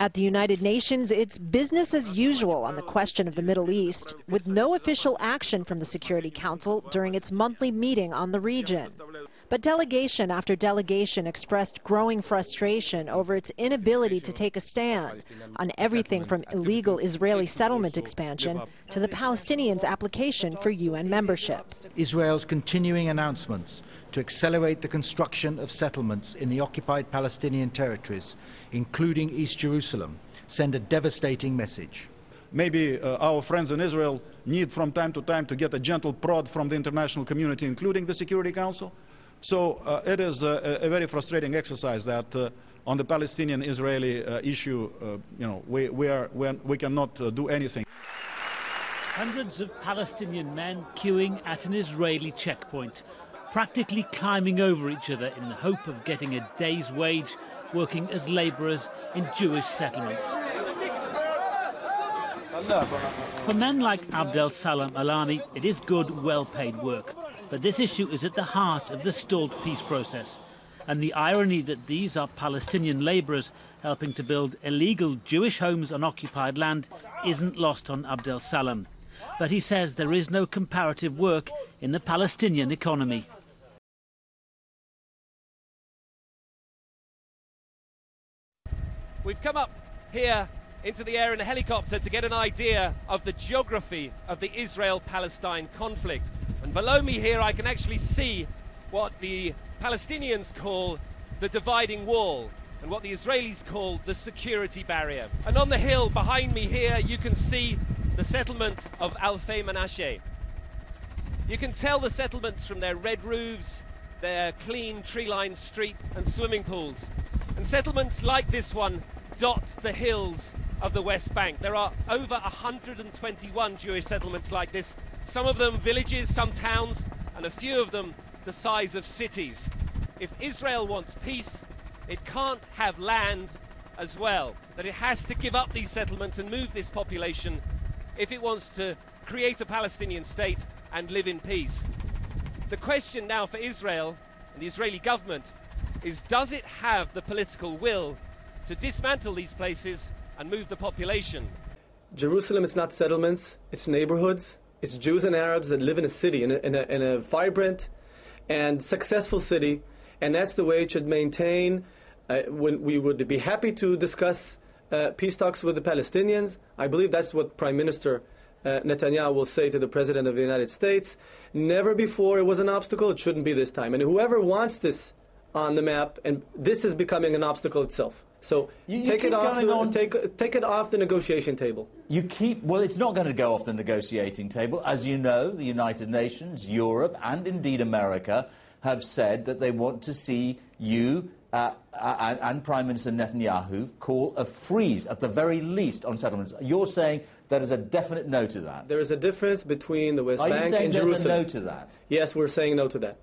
At the United Nations, it's business as usual on the question of the Middle East, with no official action from the Security Council during its monthly meeting on the region. But delegation after delegation expressed growing frustration over its inability to take a stand on everything from illegal Israeli settlement expansion to the Palestinians' application for UN membership. Israel's continuing announcements to accelerate the construction of settlements in the occupied Palestinian territories, including East Jerusalem, send a devastating message. Maybe our friends in Israel need from time to time to get a gentle prod from the international community, including the Security Council. So it is a very frustrating exercise that on the Palestinian-Israeli issue, we cannot do anything. Hundreds of Palestinian men queuing at an Israeli checkpoint, practically climbing over each other in the hope of getting a day's wage, working as labourers in Jewish settlements. For men like Abdel Salam Alani, it is good, well-paid work. But this issue is at the heart of the stalled peace process. And the irony that these are Palestinian labourers helping to build illegal Jewish homes on occupied land isn't lost on Abdel Salam. But he says there is no comparative work in the Palestinian economy. We've come up here into the air in a helicopter to get an idea of the geography of the Israel-Palestine conflict. And below me here I can actually see what the Palestinians call the dividing wall and what the Israelis call the security barrier. And on the hill behind me here you can see the settlement of Alfei Menashe. You can tell the settlements from their red roofs, their clean tree-lined street and swimming pools. And settlements like this one dot the hills of the West Bank. There are over 121 Jewish settlements like this, some of them villages, some towns, and a few of them the size of cities. If Israel wants peace, it can't have land as well, that it has to give up these settlements and move this population if it wants to create a Palestinian state and live in peace. The question now for Israel and the Israeli government is, does it have the political will to dismantle these places and move the population? Jerusalem, it's not settlements, it's neighborhoods. It's Jews and Arabs that live in a city, in a vibrant and successful city, and that's the way it should maintain. When we would be happy to discuss peace talks with the Palestinians. I believe that's what Prime Minister Netanyahu will say to the President of the United States. Never before it was an obstacle, it shouldn't be this time. And whoever wants this on the map, and this is becoming an obstacle itself. So take it off the negotiation table. Well, it's not going to go off the negotiating table. As you know, the United Nations, Europe, and indeed America have said that they want to see you and Prime Minister Netanyahu call a freeze, at the very least, on settlements. You're saying there is a definite no to that? There is a difference between the West Bank and Jerusalem. Are you saying there's a no to that? Yes, we're saying no to that.